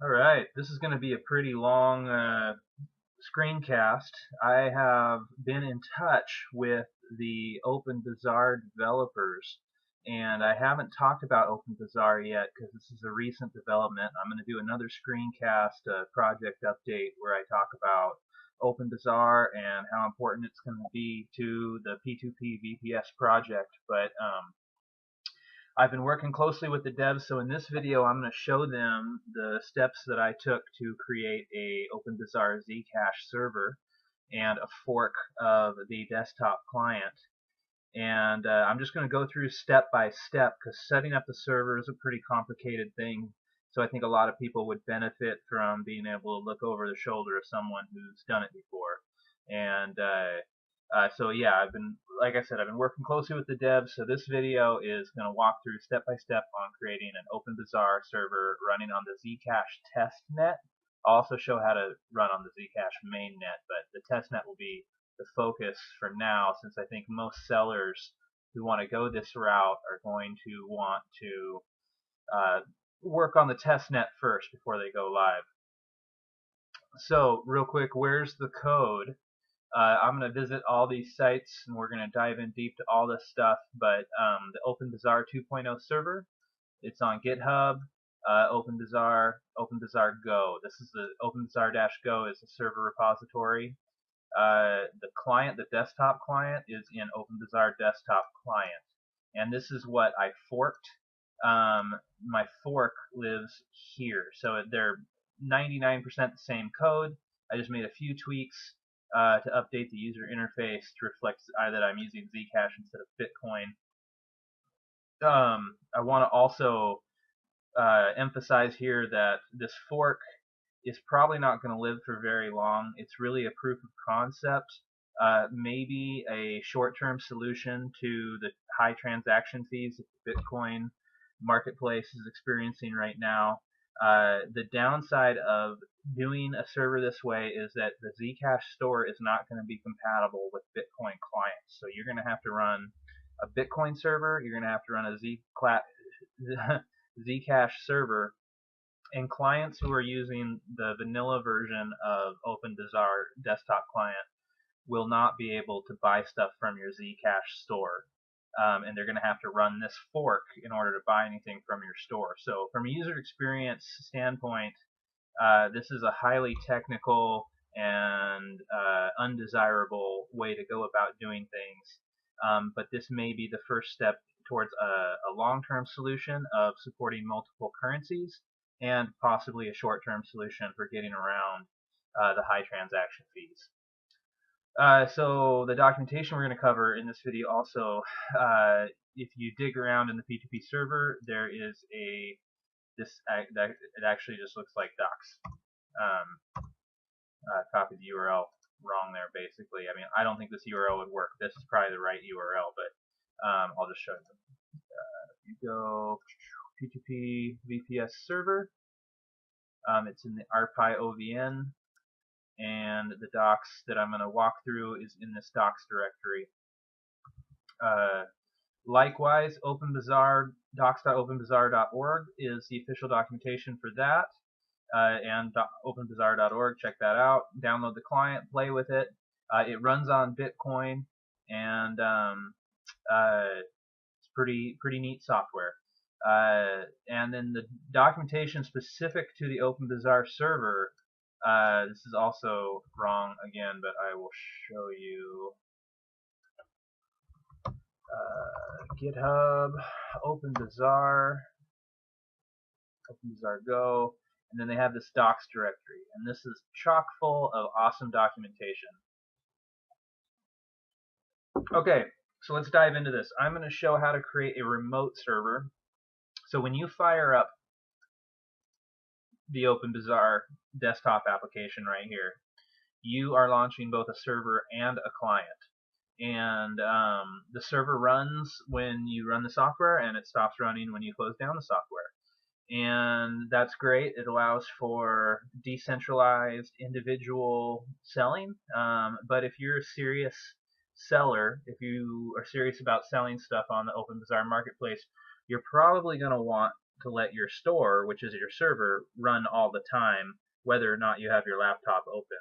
Alright, this is going to be a pretty long screencast. I have been in touch with the OpenBazaar developers, and I haven't talked about OpenBazaar yet because this is a recent development. I'm going to do another screencast, project update, where I talk about OpenBazaar and how important it's going to be to the P2P VPS project. But I've been working closely with the devs, so in this video I'm going to show them the steps that I took to create a OpenBazaar Zcash server and a fork of the desktop client. And I'm just going to go through step by step because setting up the server is a pretty complicated thing. So I think a lot of people would benefit from being able to look over the shoulder of someone who's done it before. And so yeah, like I said, I've been working closely with the devs. So this video is going to walk through step by step on creating an OpenBazaar server running on the Zcash testnet. I'll also show how to run on the Zcash mainnet, but the testnet will be the focus for now, since I think most sellers who want to go this route are going to want to work on the testnet first before they go live. So real quick, where's the code? I'm going to visit all these sites and we're going to dive in deep to all this stuff. But the OpenBazaar 2.0 server, it's on GitHub. OpenBazaar Go. This is the OpenBazaar-Go is the server repository. The client, the desktop client, is in OpenBazaar Desktop Client, and this is what I forked. My fork lives here, so they're 99% the same code. I just made a few tweaks to update the user interface to reflect that I'm using Zcash instead of Bitcoin. I want to also emphasize here that this fork is probably not going to live for very long. It's really a proof of concept, maybe a short-term solution to the high transaction fees that the Bitcoin marketplace is experiencing right now. The downside of doing a server this way is that the Zcash store is not going to be compatible with Bitcoin clients. So you're going to have to run a Bitcoin server, you're going to have to run a Zcash server, and clients who are using the vanilla version of OpenBazaar desktop client will not be able to buy stuff from your Zcash store. And they're going to have to run this fork in order to buy anything from your store. So from a user experience standpoint, this is a highly technical and undesirable way to go about doing things. But this may be the first step towards a long-term solution of supporting multiple currencies and possibly a short-term solution for getting around the high transaction fees. So the documentation we're going to cover in this video also, if you dig around in the P2P server, there is it actually just looks like docs. Copied the URL wrong there, basically. I mean, I don't think this URL would work. This is probably the right URL, but I'll just show you. If you go P2P VPS server, it's in the RPI OVN, and the docs that I'm going to walk through is in this docs directory. Likewise, OpenBazaar, docs.openbazaar.org is the official documentation for that, and openbazaar.org, check that out. Download the client, play with it. It runs on Bitcoin, and it's pretty neat software. And then the documentation specific to the OpenBazaar server, this is also wrong again, but I will show you. GitHub, OpenBazaar Go, and then they have this docs directory, and this is chock full of awesome documentation. Okay, so let's dive into this. I'm going to show how to create a remote server. So when you fire up the OpenBazaar desktop application right here, you are launching both a server and a client. And the server runs when you run the software, and it stops running when you close down the software. And that's great. It allows for decentralized individual selling. But if you're a serious seller, if you are serious about selling stuff on the OpenBazaar marketplace, you're probably going to want to let your store, which is your server, run all the time, whether or not you have your laptop open.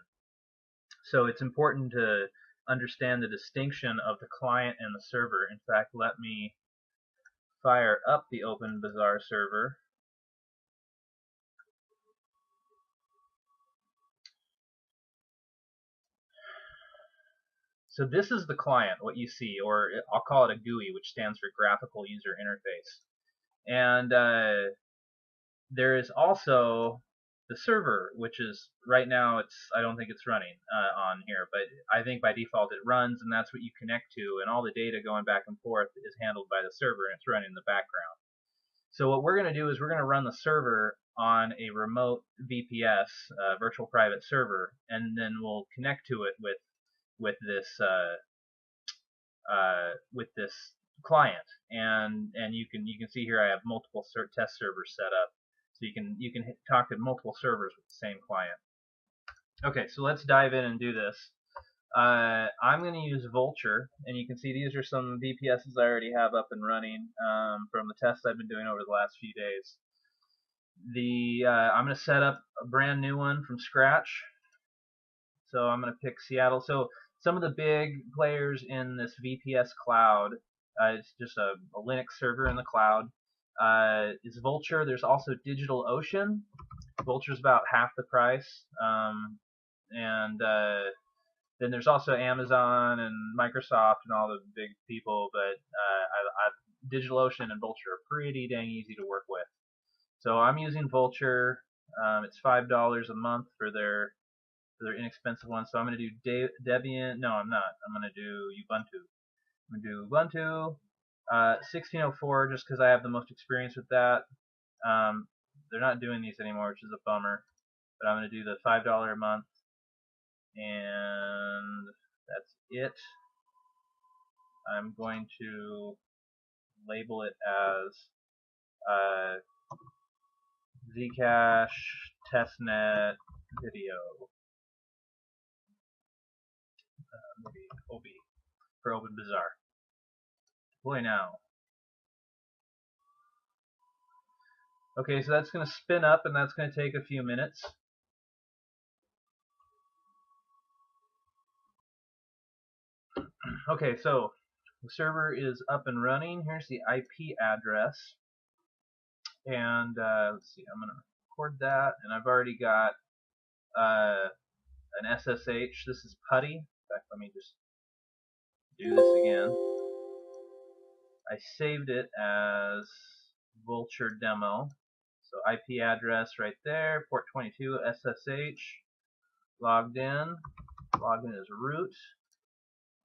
So it's important to understand the distinction of the client and the server. In fact, let me fire up the OpenBazaar server. So this is the client, what you see, or I'll call it a GUI, which stands for Graphical User Interface. And there is also the server, which is right now I don't think it's running on here, but I think by default it runs, and that's what you connect to, and all the data going back and forth is handled by the server, and it's running in the background. So what we're going to do is we're going to run the server on a remote VPS, virtual private server, and then we'll connect to it with this client, and you can see here I have multiple test servers set up, so you can talk to multiple servers with the same client. Okay, so let's dive in and do this. I'm going to use Vultr, and you can see these are some VPSs I already have up and running from the tests I've been doing over the last few days. I'm going to set up a brand new one from scratch. So I'm going to pick Seattle. So some of the big players in this VPS cloud, it's just a Linux server in the cloud, is Vultr. There's also DigitalOcean. Vultr's about half the price. And then there's also Amazon and Microsoft and all the big people, but DigitalOcean and Vultr are pretty dang easy to work with. So I'm using Vultr. It's $5 a month for their inexpensive one. So I'm going to do Debian. No, I'm not. I'm going to do Ubuntu. I'm going to do Ubuntu 1604 just because I have the most experience with that. They're not doing these anymore, which is a bummer. But I'm going to do the $5 a month, and that's it. I'm going to label it as Zcash testnet video. Maybe OB for OpenBazaar. Deploy now. Okay, so that's going to spin up, and that's going to take a few minutes. Okay, so the server is up and running. Here's the IP address, and let's see. I'm going to record that, and I've already got an SSH. This is PuTTY. In fact, let me just do this again. I saved it as Vultr demo. So IP address right there, port 22, SSH, logged in. Logged in as root.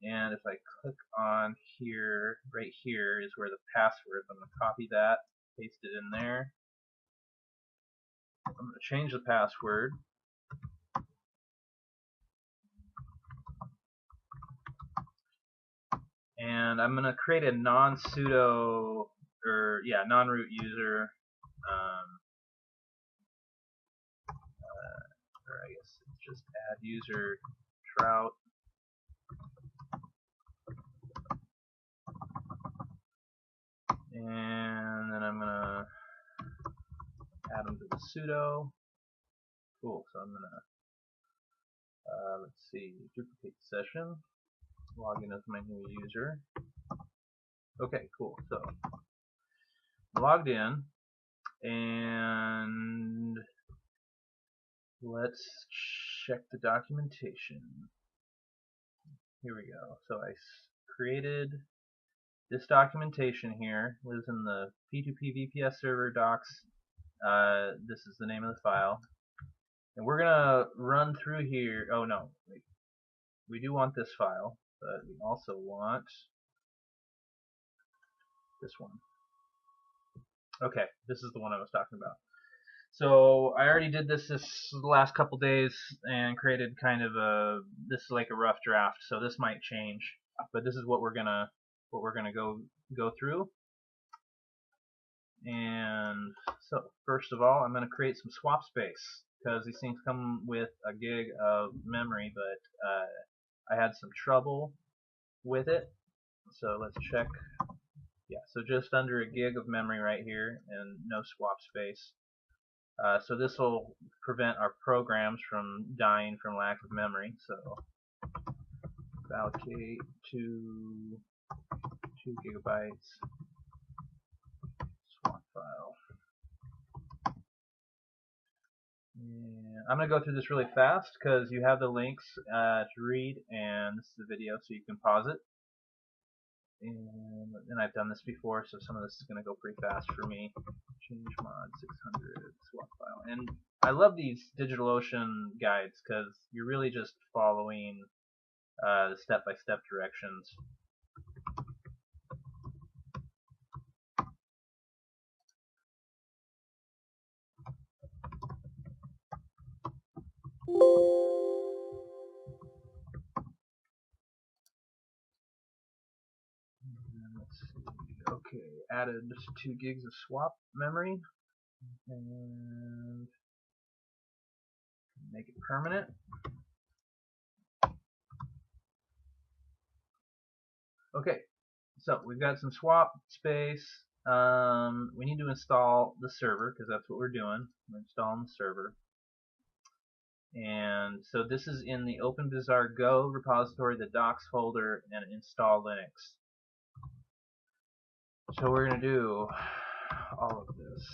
And if I click on here, right here is where the password is. I'm going to copy that, paste it in there. I'm going to change the password. And I'm going to create a non-root user. Or I guess it's just add user trout. And then I'm going to add them to the sudo. Cool, so I'm going to, let's see, duplicate session, log in as my new user. Okay, cool, so logged in, and let's check the documentation. Here we go. So I created this documentation here. It was in the P2P VPS server docs. This is the name of the file. And we're going to run through here. Oh no, wait. We do want this file, but we also want this one. Okay, this is the one I was talking about. So I already did this the last couple days and created kind of this is like a rough draft. So this might change, but this is what we're gonna go through. And so first of all, I'm gonna create some swap space because these things come with a gig of memory, but I had some trouble with it. So let's check Yeah, so just under a gig of memory right here and no swap space. So this will prevent our programs from dying from lack of memory. So allocate to 2 gigabytes swap file. And I'm going to go through this really fast because you have the links to read, and this is the video, so you can pause it. And I've done this before, so some of this is going to go pretty fast for me. Change mod 600 swap file. And I love these DigitalOcean guides because you're really just following the step-by-step directions. Let's see. Okay, added 2 gigs of swap memory and make it permanent. Okay, so we've got some swap space. We need to install the server because that's what we're doing. We're installing the server. And so this is in the OpenBazaar Go repository, the docs folder, and install Linux. So we're going to do all of this.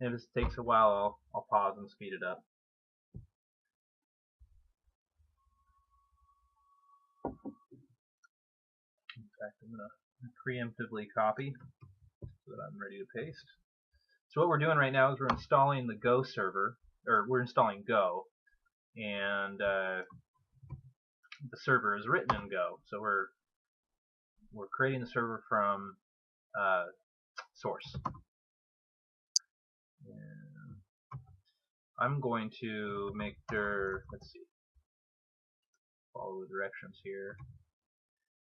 If this takes a while, I'll pause and speed it up. In fact, I'm going to preemptively copy so that I'm ready to paste. So what we're doing right now is we're installing the Go server, or we're installing Go, and the server is written in Go. So we're creating the server from source. And I'm going to make sure, let's see, follow the directions here,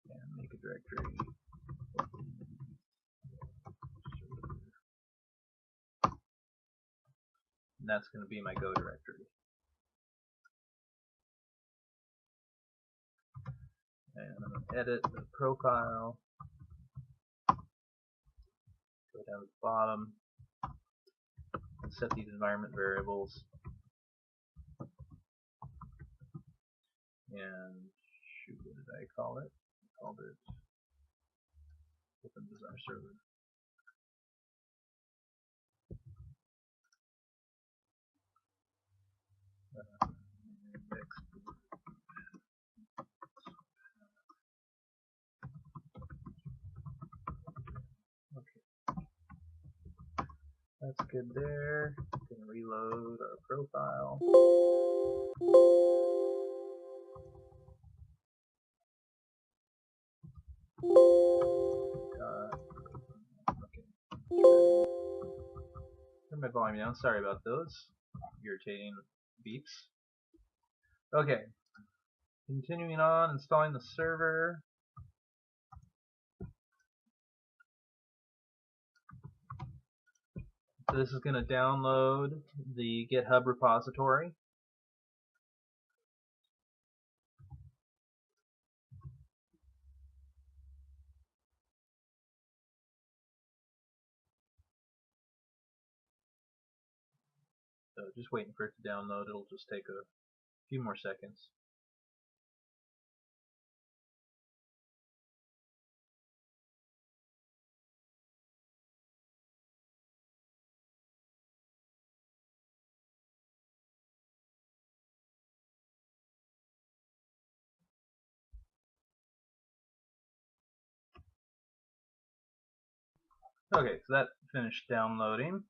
and make a directory. And that's going to be my Go directory. And I'm going to edit the profile, go down to the bottom, and set these environment variables. And shoot, what did I call it? I called it OpenBazaar server. Okay, that's good there. Gonna reload our profile. Okay. Turn my volume down. Sorry about those irritating beeps. Okay. Continuing on, installing the server. So this is going to download the GitHub repository. So just waiting for it to download. It'll just take a few more seconds. Okay, so that finished downloading.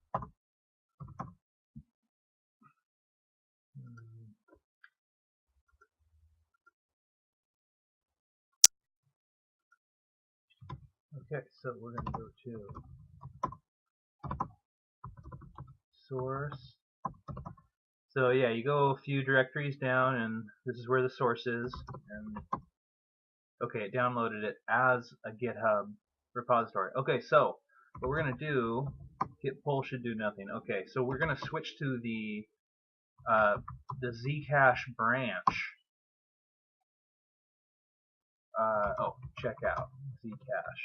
Okay, so we're going to go to source. So yeah, you go a few directories down, and this is where the source is. And okay, it downloaded it as a GitHub repository. Okay, so what we're going to do, git pull should do nothing. Okay, so we're going to switch to the Zcash branch. Oh, check out Zcash.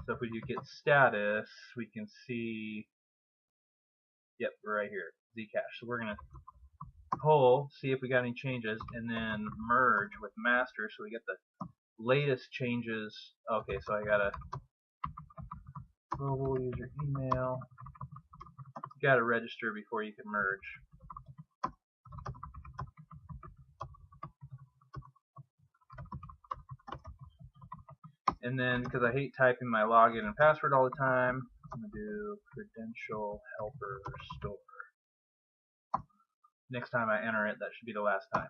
So if we do get status, we can see, yep, we're right here, Zcash. So we're going to pull, see if we got any changes, and then merge with master so we get the latest changes. Okay, so I got a global user email. You got to register before you can merge. And then, because I hate typing my login and password all the time, I'm going to do credential helper store. Next time I enter it, that should be the last time.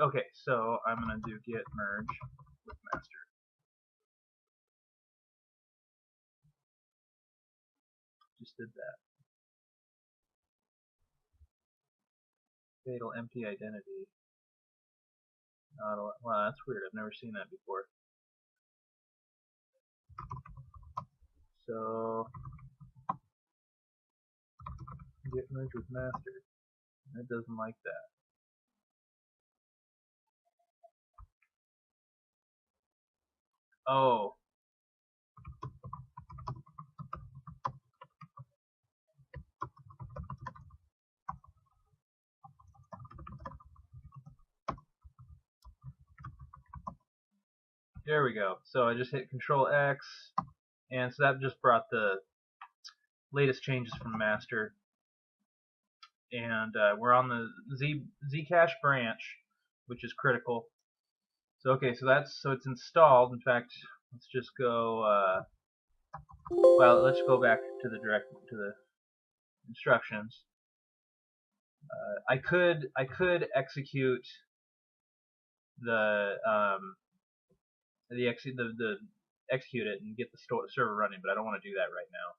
Okay, so I'm going to do git merge with master. Just did that. Fatal empty identity. Wow, that's weird. I've never seen that before. So git merge with master. It doesn't like that. Oh. There we go. So I just hit Control X, and so that just brought the latest changes from master. And we're on the Zcash branch, which is critical. So okay, so it's installed. In fact, let's just go. Well, let's go back to the instructions. I could execute the execute it and get the server running, but I don't want to do that right now.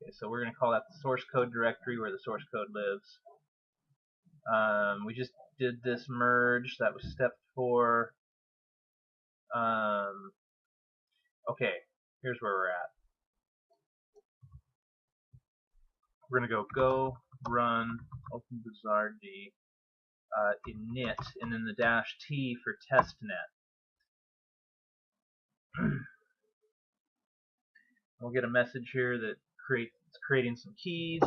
Okay, so we're going to call that the source code directory where the source code lives. We just did this merge. That was step 4. Okay, here's where we're at. We're going to go run OpenBazaar D init and then the -t for testnet. We'll get a message here that it's creating some keys.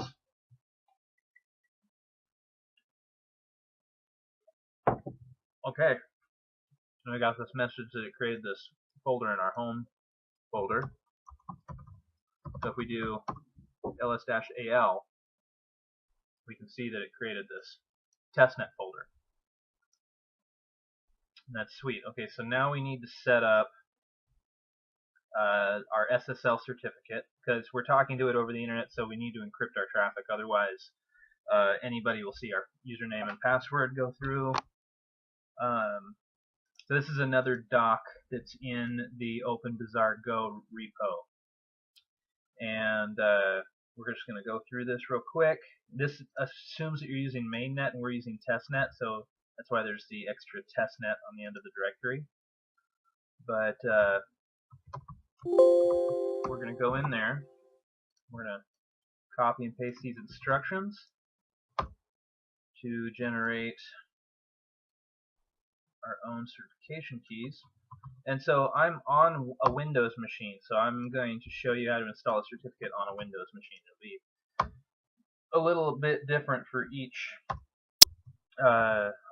Okay, and we got this message that it created this folder in our home folder. So if we do ls-al, we can see that it created this testnet folder. And that's sweet. Okay, so now we need to set up our SSL certificate, because we're talking to it over the internet, so we need to encrypt our traffic. Otherwise, anybody will see our username and password go through. So this is another doc that's in the OpenBazaar Go repo. And we're just going to go through this real quick. This assumes that you're using mainnet and we're using testnet, so that's why there's the extra testnet on the end of the directory. But we're going to go in there. We're going to copy and paste these instructions to generate our own certification keys. And so I'm on a Windows machine, so I'm going to show you how to install a certificate on a Windows machine. It'll be a little bit different for each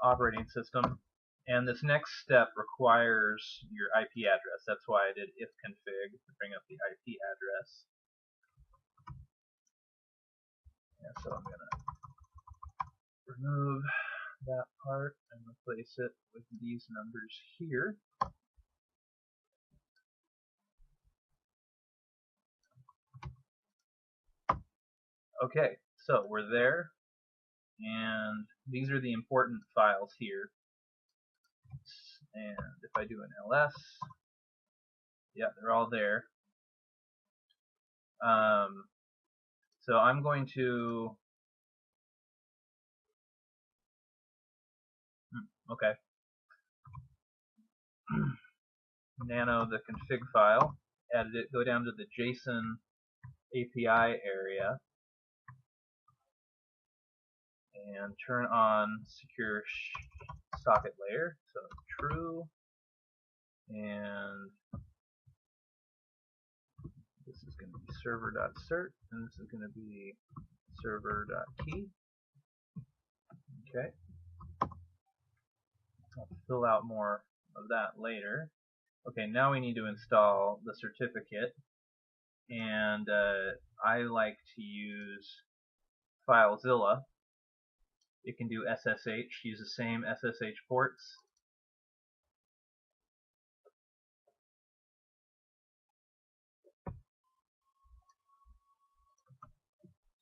operating system. And this next step requires your IP address. That's why I did ifconfig to bring up the IP address. And so I'm going to remove that part and replace it with these numbers here. Okay, so we're there, and these are the important files here. And if I do an ls, yeah, they're all there. So I'm going to okay, nano the config file, edit it, go down to the JSON API area, and turn on secure socket layer, so true, and this is going to be server.cert, and this is going to be server.key. Okay, I'll fill out more of that later. Okay, now we need to install the certificate, and I like to use FileZilla. It can do SSH, use the same SSH ports.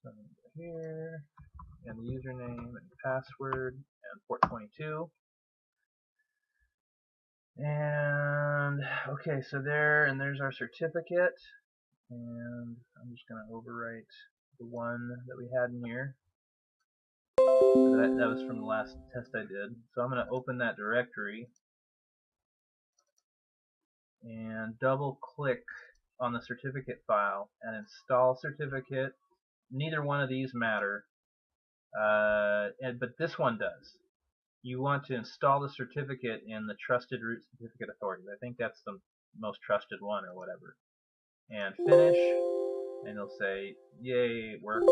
So here, and the username and password and port 22. And okay, so there's our certificate, and I'm just going to overwrite the one that we had in here. That was from the last test I did. So I'm going to open that directory and double click on the certificate file and install certificate. Neither one of these matter, but this one does. You want to install the certificate in the Trusted Root Certificate Authorities. I think that's the most trusted one or whatever. And finish, and it'll say, yay, it worked.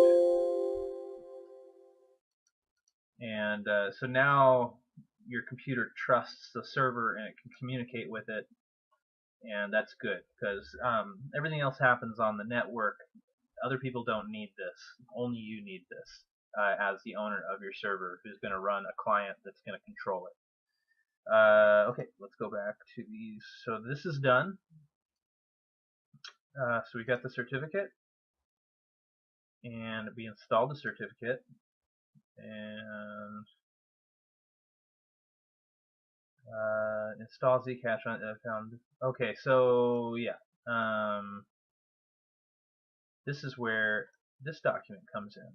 And so now your computer trusts the server and it can communicate with it, and that's good because everything else happens on the network. Other people don't need this. Only you need this as the owner of your server who's going to run a client that's going to control it. Okay, let's go back to these. So this is done. So we got the certificate, and we installed the certificate, and install Zcash on found. Okay, so yeah, this is where this document comes in.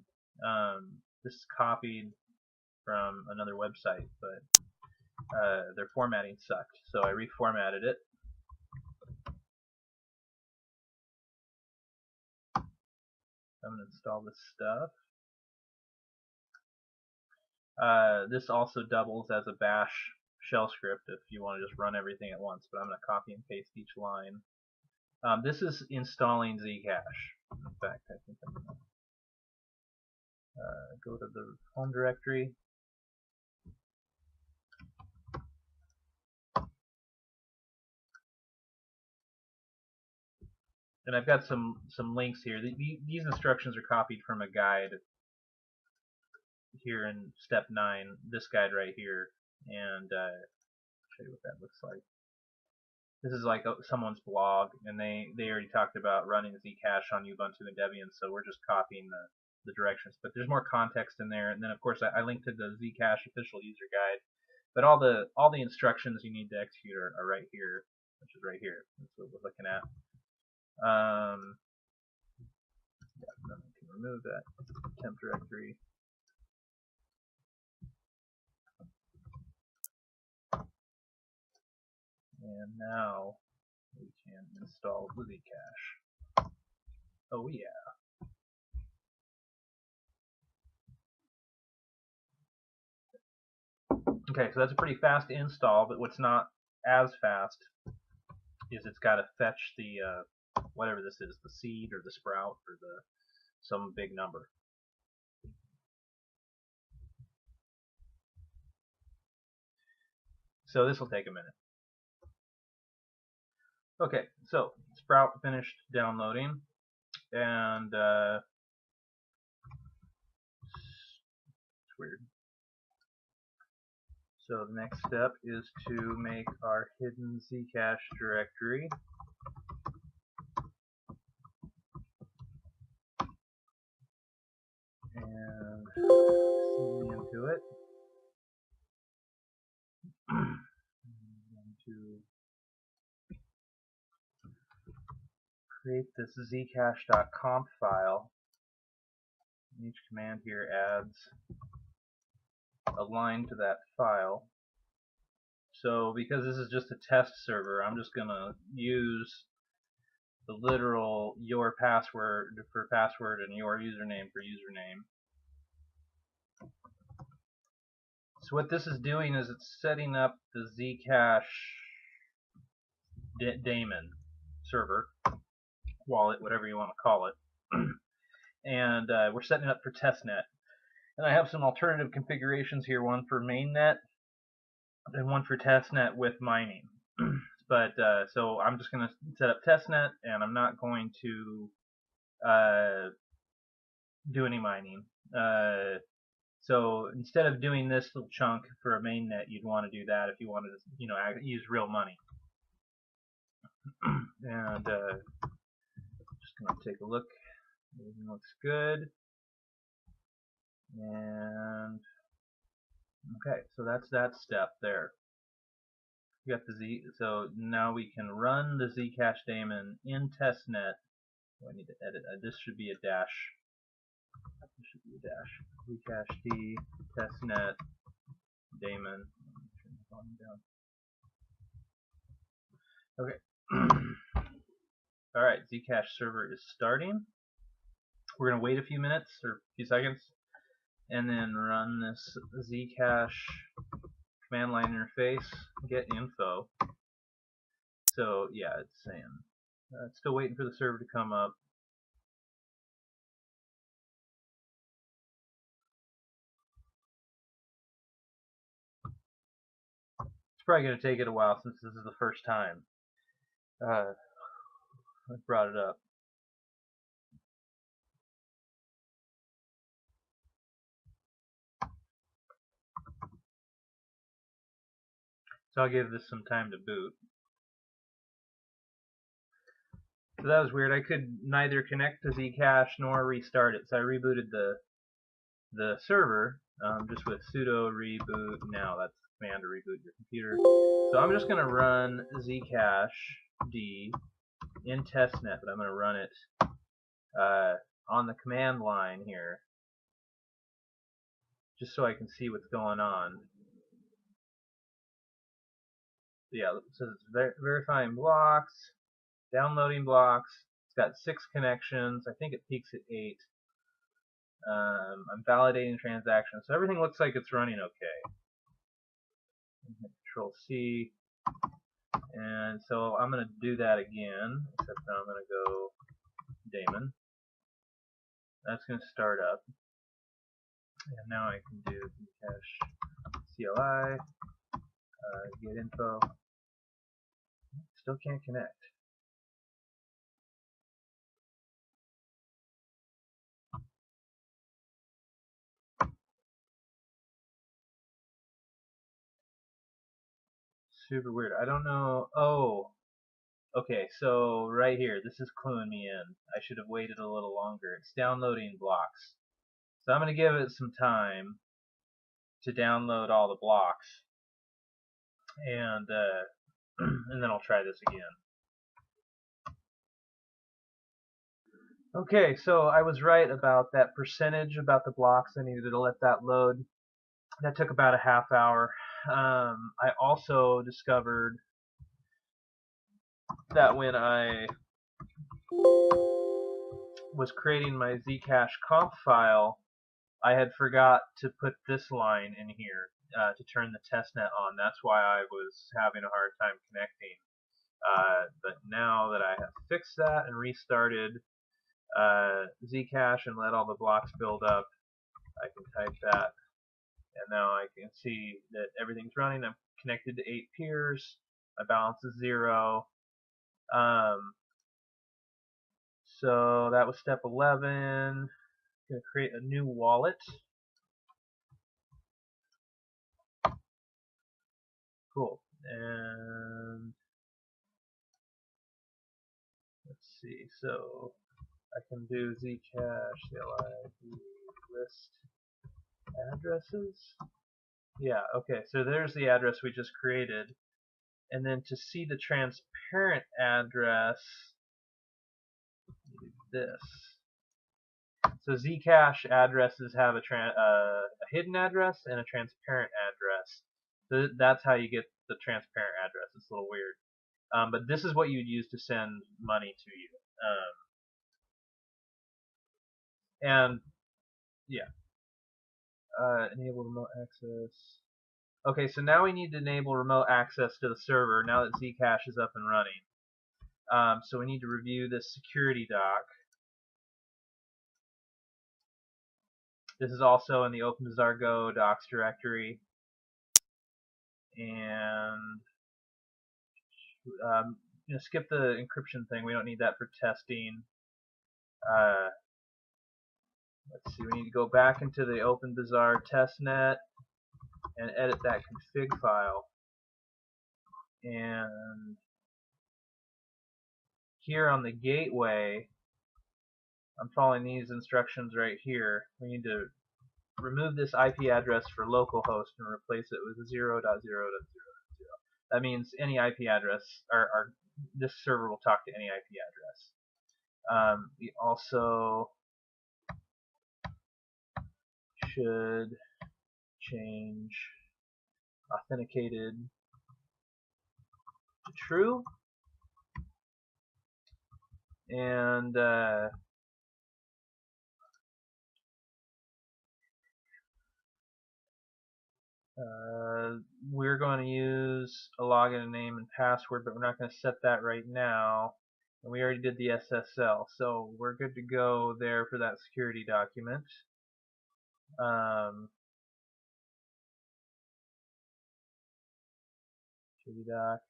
This is copied from another website, but their formatting sucked, so I reformatted it. I'm going to install this stuff. This also doubles as a bash shell script if you want to just run everything at once, but I'm going to copy and paste each line. This is installing Zcash. In fact, I think I'm going to go to the home directory. And I've got some links here. These instructions are copied from a guide here in step 9, this guide right here, and show you what that looks like. This is like someone's blog, and they already talked about running Zcash on Ubuntu and Debian, so we're just copying the directions. But there's more context in there, and then of course I linked to the Zcash official user guide. But all the instructions you need to execute are right here, which is right here. That's what we're looking at. Yeah, then we can remove that temp directory. And now we can install the Zcash. Oh yeah. Okay, so that's a pretty fast install, but what's not as fast is it's got to fetch the whatever this is, the seed or the sprout or some big number. So this will take a minute. Okay, so sprout finished downloading, and it's weird. So the next step is to make our hidden Zcash directory. And cd into it. I'm going to create this zcash.conf file. Each command here adds a line to that file. So because this is just a test server, I'm just going to use the literal your password for password and your username for username. So what this is doing is it's setting up the Zcash daemon server, wallet, whatever you want to call it, and we're setting it up for testnet. And I have some alternative configurations here, one for mainnet and one for testnet with mining. But so I'm just going to set up testnet, and I'm not going to do any mining. So instead of doing this little chunk for a mainnet, you'd want to do that if you wanted to, use real money. And just going to take a look. Everything looks good. And okay, so that's that step there. We got the Z. So now we can run the Zcash daemon in testnet. Oh, I need to edit. This should be a dash. This should be a dash. Zcash D testnet daemon. Turn the volume down. Okay. All right, Zcash server is starting. We're gonna wait a few minutes or a few seconds, and then run this Zcash command line interface. Get info. So yeah, it's saying it's still waiting for the server to come up. It's probably going to take it a while since this is the first time I brought it up. So I'll give this some time to boot. So that was weird. I could neither connect to Zcash nor restart it. So I rebooted the server just with sudo reboot now. That's the command to reboot your computer. So I'm just going to run Zcash D in testnet, but I'm going to run it on the command line here, just so I can see what's going on. Yeah, so it's verifying blocks, downloading blocks. It's got 6 connections. I think it peaks at 8. I'm validating transactions. So everything looks like it's running okay. Control C. And so I'm going to do that again, except now I'm going to go daemon. That's going to start up. And now I can do Zcash CLI, get info. Still can't connect. Super weird. I don't know. Oh, okay. So right here, this is cluing me in. I should have waited a little longer. It's downloading blocks. So I'm going to give it some time to download all the blocks, and and then I'll try this again. Okay, so I was right about that percentage about the blocks. I needed to let that load. That took about a half hour. I also discovered that when I was creating my Zcash comp file, I had forgot to put this line in here to turn the testnet on. That's why I was having a hard time connecting. But now that I have fixed that and restarted Zcash and let all the blocks build up, I can type that, and now I can see that everything's running. I'm connected to 8 peers. My balance is 0. So that was step 11. I'm going to create a new wallet. Cool. And let's see. So I can do Zcash CLI list addresses. Yeah, okay, so there's the address we just created. And then to see the transparent address, this. So Zcash addresses have a hidden address and a transparent address. So that's how you get the transparent address. It's a little weird. But this is what you'd use to send money to you. And yeah. Enable remote access. Okay, so now we need to enable remote access to the server now that Zcash is up and running. So we need to review this security doc. This is also in the OpenBazaar Go docs directory. And skip the encryption thing. We don't need that for testing. Let's see, we need to go back into the OpenBazaar testnet and edit that config file. And here on the gateway, I'm following these instructions right here. We need to remove this IP address for localhost and replace it with 0.0.0.0. That means any IP address, or this server will talk to any IP address. We also should change authenticated to true, and we're going to use a login name and password, but we're not going to set that right now. And we already did the SSL, so we're good to go there for that security document. Security doc.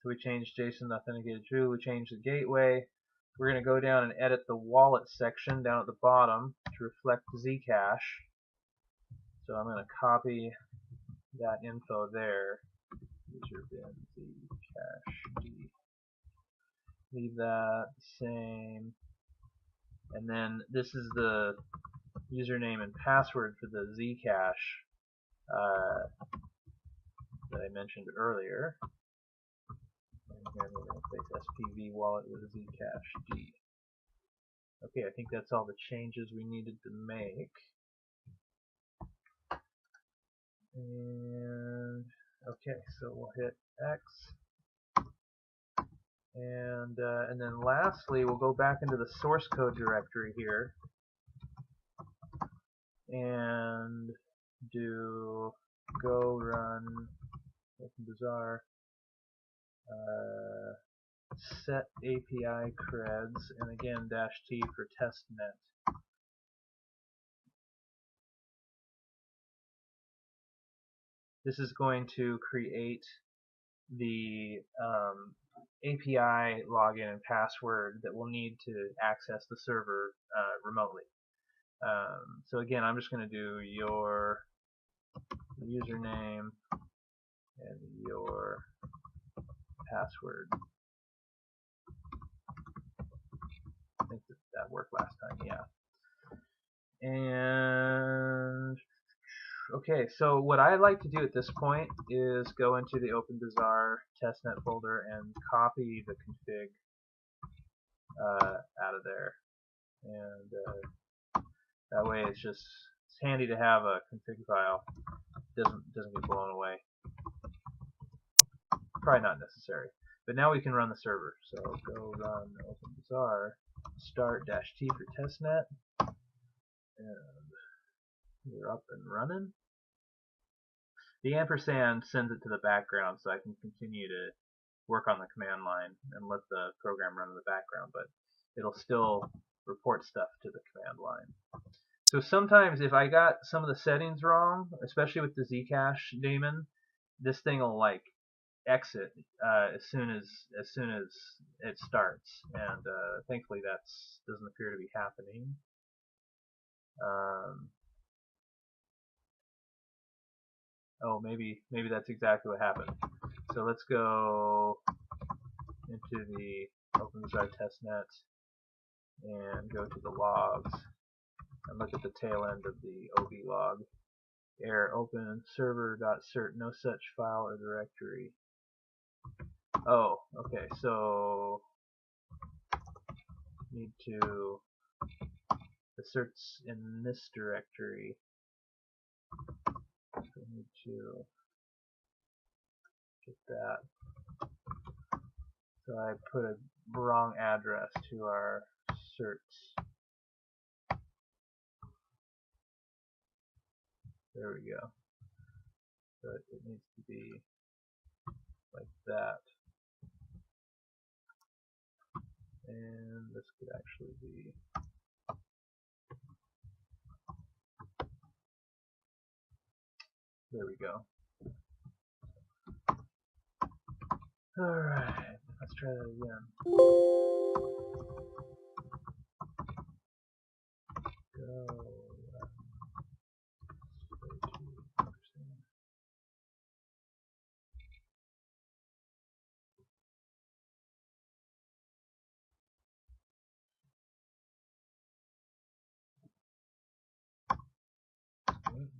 So we changed JSON authenticated true. We changed the gateway. We're going to go down and edit the wallet section down at the bottom to reflect Zcash. So I'm going to copy that info there. User bin Zcash D. Leave that same. And then this is the username and password for the Zcash that I mentioned earlier. And here we're going to replace SPV wallet with Zcash D. Okay, I think that's all the changes we needed to make. And okay, so we'll hit X. And then lastly, we'll go back into the source code directory here and do go run OpenBazaar set API creds, and again -t for testnet. This is going to create the API login and password that we'll need to access the server remotely. So again, I'm just going to do your username and your password. I think that worked last time, yeah. And okay, so what I like to do at this point is go into the OpenBazaar testnet folder and copy the config out of there. And that way it's handy to have a config file. Doesn't get blown away. Probably not necessary. But now we can run the server. So go run OpenBazaar start -t for testnet, and we're up and running. The ampersand sends it to the background so I can continue to work on the command line and let the program run in the background, but it'll still report stuff to the command line. So sometimes if I got some of the settings wrong, especially with the Zcash daemon, this thing will like exit as soon as it starts, and thankfully that doesn't appear to be happening. Oh, maybe that's exactly what happened. So let's go into the OpenBazaar testnet and go to the logs and look at the tail end of the OB log. Error open server.cert, no such file or directory. Oh, okay, so need to, the cert's in this directory. So we need to get that. So I put a wrong address to our certs. There we go. But it needs to be like that. And this could actually be there we go. Alright, let's try that again. Go.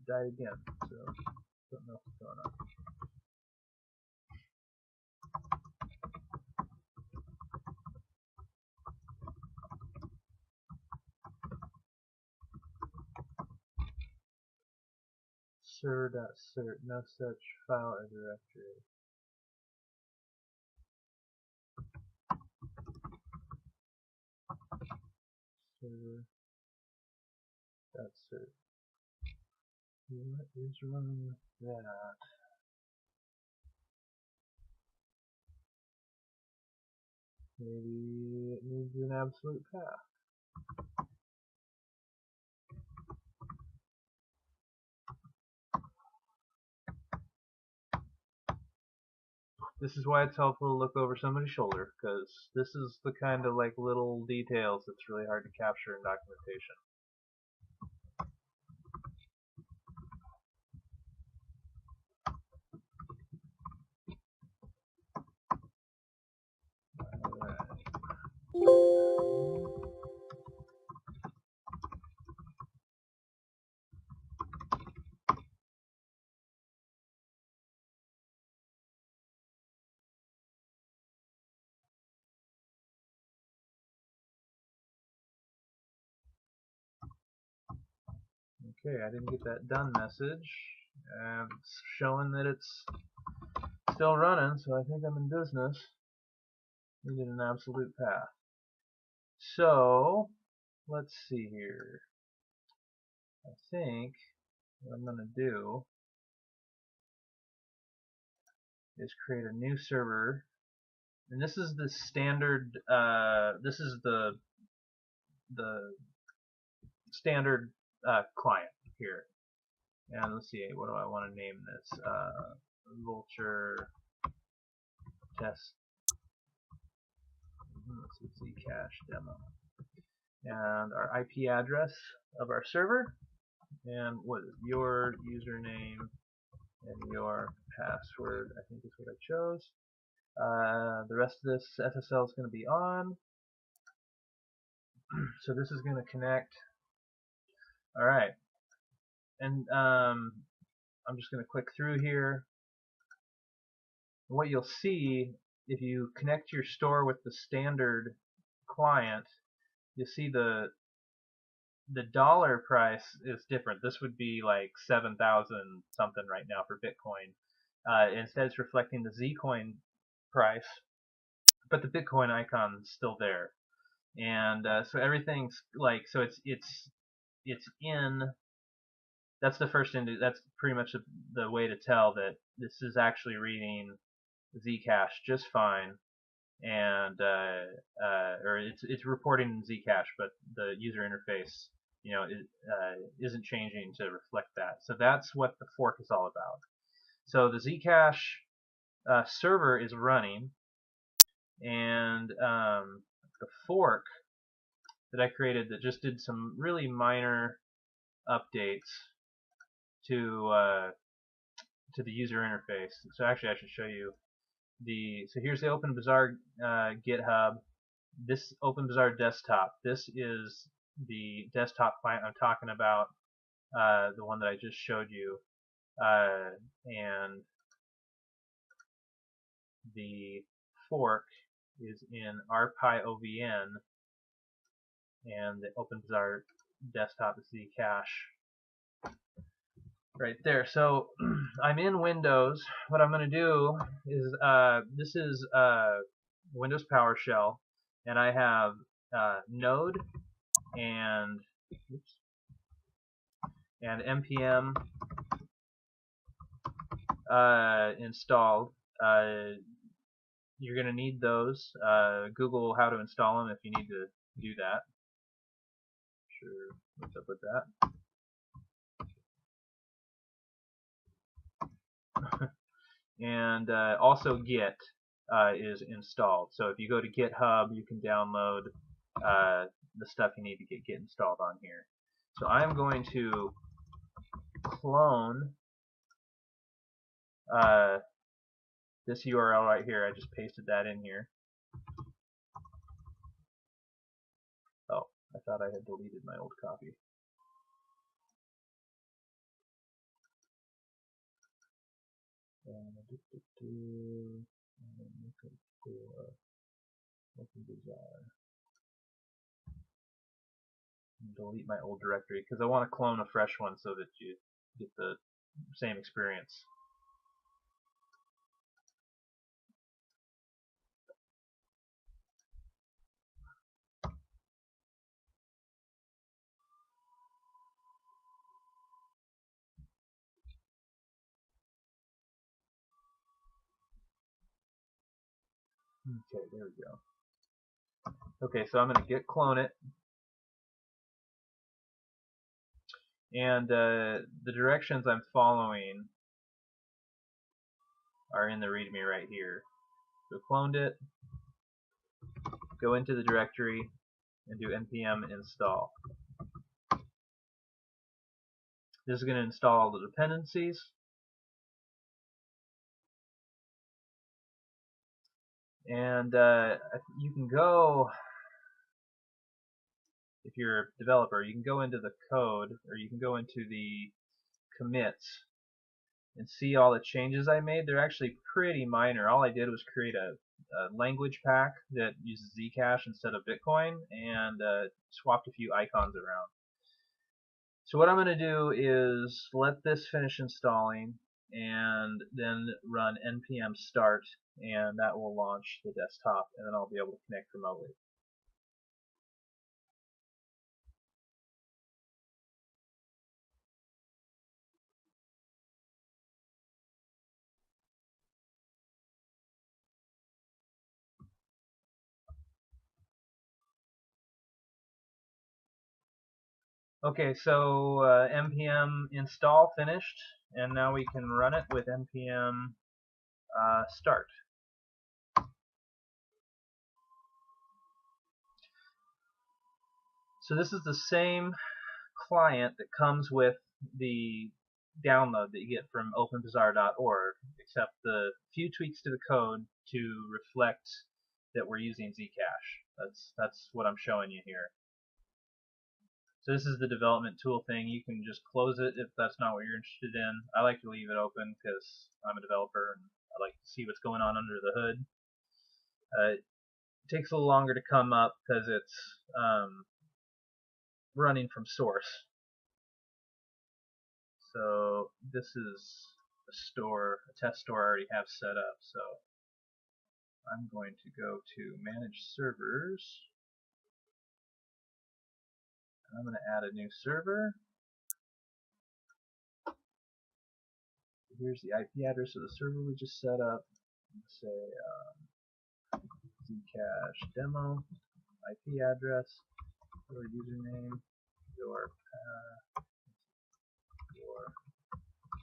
Died again, so don't know what's going on. Ser.cert, no such file or directory. Ser.cert. What is wrong with that? Maybe it needs an absolute path. This is why it's helpful to look over somebody's shoulder, because this is the kind of like little details that's really hard to capture in documentation. Okay, I didn't get that done message. It's showing that it's still running, so I think I'm in business. Needed an absolute path. So, let's see here. I think what I'm going to do is create a new server. And this is the standard, this is the standard client here. And let's see, what do I want to name this? Vulture test. Let's see, Zcash demo. And our IP address of our server. And what is your username and your password, I think is what I chose. The rest of this SSL is going to be on. So this is going to connect. Alright. And I'm just going to click through here. What you'll see, if you connect your store with the standard client, you'll see the dollar price is different. This would be like 7,000 something right now for Bitcoin. Instead, it's reflecting the Zcoin price, but the Bitcoin icon is still there. And so everything's like, so it's in. That's the first that's pretty much the way to tell that this is actually reading Zcash just fine, and or it's reporting in Zcash, but the user interface, you know, isn't changing to reflect that. So that's what the fork is all about. So the Zcash server is running, and the fork that I created that just did some really minor updates to the user interface. So actually, I should show you so here's the OpenBazaar GitHub. This OpenBazaar desktop. This is the desktop client I'm talking about, the one that I just showed you, and the fork is in rpyovn, and the OpenBazaar desktop is Zcash. Right there. So I'm in Windows. What I'm going to do is this is Windows PowerShell, and I have Node and and npm installed. You're going to need those. Google how to install them if you need to do that. Sure, what's up with that? And also Git is installed. So if you go to GitHub, you can download the stuff you need to get Git installed on here. So I'm going to clone this URL right here. I just pasted that in here. Oh, I thought I had deleted my old copy. OpenBazaar. Delete my old directory because I want to clone a fresh one so that you get the same experience. Okay, there we go. Okay, so I'm going to git clone it, and the directions I'm following are in the README right here. So cloned it, go into the directory, and do npm install. This is going to install all the dependencies. And you can go, if you're a developer, you can go into the code, or you can go into the commits and see all the changes I made. They're actually pretty minor. All I did was create a language pack that uses Zcash instead of Bitcoin, and swapped a few icons around. So what I'm going to do is let this finish installing, and then run npm start, and that will launch the desktop, and then I'll be able to connect remotely. Okay, so npm install finished, and now we can run it with npm start. So this is the same client that comes with the download that you get from OpenBazaar.org, except the few tweaks to the code to reflect that we're using Zcash. That's what I'm showing you here. So this is the development tool thing. You can just close it if that's not what you're interested in. I like to leave it open because I'm a developer and I like to see what's going on under the hood. It takes a little longer to come up because it's running from source. So this is a store, a test store I already have set up. So I'm going to go to manage servers. And I'm going to add a new server. Here's the IP address of the server we just set up. Let's say Zcash demo IP address, your username, your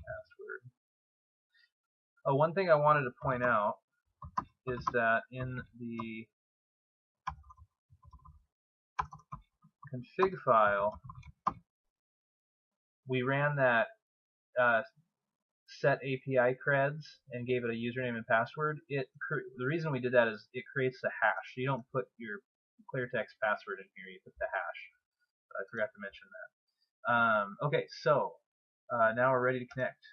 password. Oh, one thing I wanted to point out is that in the config file, we ran that set API creds and gave it a username and password. The reason we did that is it creates the hash. You don't put your clear text password in here, you put the hash. I forgot to mention that. Okay, so now we're ready to connect.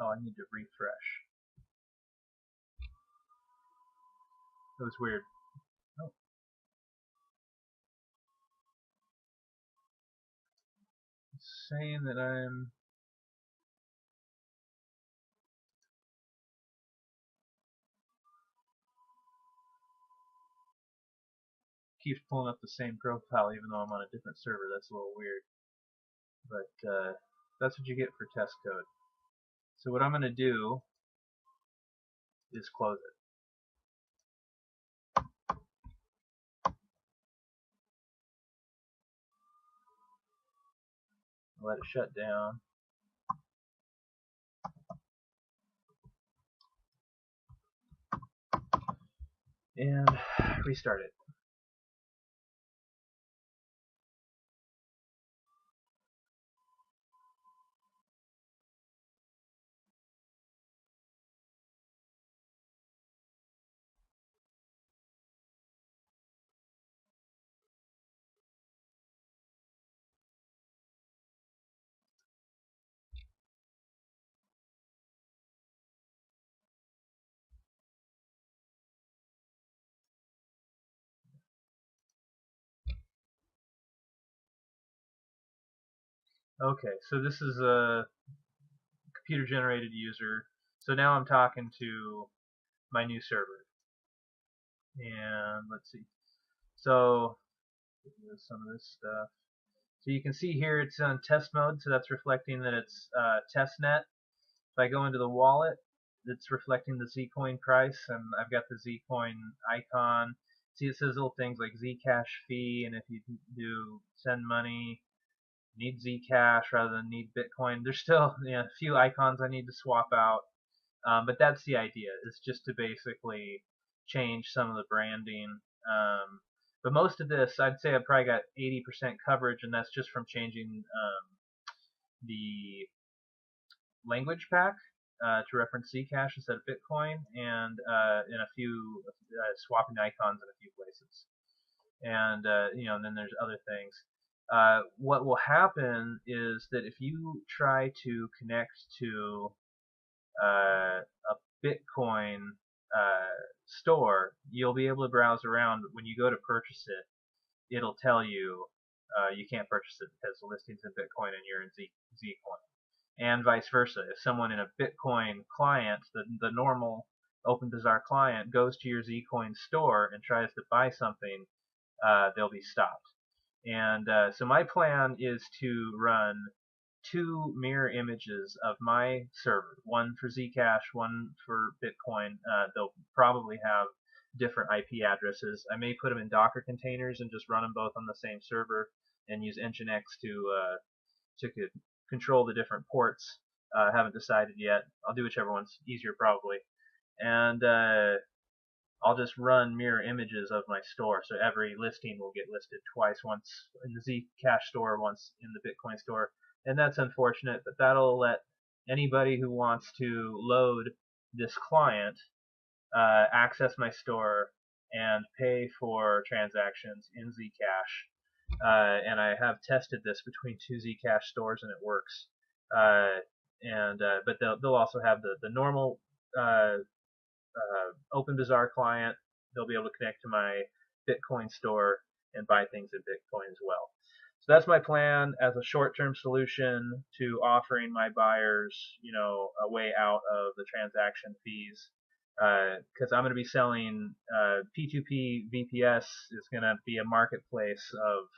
Oh, I need to refresh. It was weird. Oh, saying that I'm keeps pulling up the same profile even though I'm on a different server. That's a little weird, but that's what you get for test code. So what I'm going to do is close it. Let it shut down. And restart it. Okay, so this is a computer generated user. So now I'm talking to my new server. And let's see. So some of this stuff. So you can see here it's on test mode, so that's reflecting that it's testnet. If I go into the wallet, it's reflecting the Zcoin price, and I've got the Zcoin icon. See, it says little things like Zcash fee, and if you do send money, need Zcash rather than need Bitcoin. There's still a few icons I need to swap out, but that's the idea. It's just to basically change some of the branding. But most of this, I'd say I probably got 80% coverage, and that's just from changing the language pack to reference Zcash instead of Bitcoin, and in a few swapping icons in a few places. And and then there's other things. What will happen is that if you try to connect to a Bitcoin store, you'll be able to browse around. When you go to purchase it, it'll tell you you can't purchase it because the listing's in Bitcoin and you're in Zcoin. And vice versa. If someone in a Bitcoin client, the normal OpenBazaar client, goes to your Zcoin store and tries to buy something, they'll be stopped. And so my plan is to run two mirror images of my server, one for Zcash, one for Bitcoin. They'll probably have different IP addresses. I may put them in Docker containers and just run them both on the same server and use Nginx to control the different ports. I haven't decided yet. I'll do whichever one's easier probably. And I'll just run mirror images of my store, so every listing will get listed twice, once in the Zcash store, once in the Bitcoin store. And that's unfortunate, but that'll let anybody who wants to load this client access my store and pay for transactions in Zcash. And I have tested this between two Zcash stores, and it works. But they'll also have the normal OpenBazaar client. They'll be able to connect to my Bitcoin store and buy things in Bitcoin as well. So that's my plan as a short-term solution to offering my buyers, a way out of the transaction fees. Because I'm going to be selling P2P VPS is going to be a marketplace of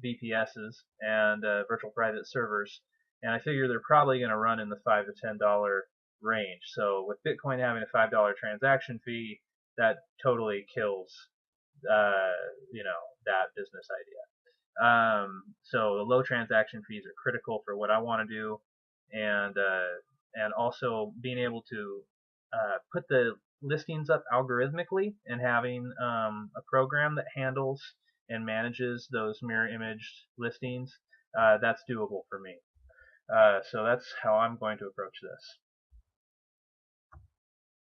VPSs and virtual private servers, and I figure they're probably going to run in the $5 to $10 range. So with Bitcoin having a $5 transaction fee, that totally kills that business idea. So the low transaction fees are critical for what I want to do, and also being able to put the listings up algorithmically and having a program that handles and manages those mirror image listings, that's doable for me. So that's how I'm going to approach this.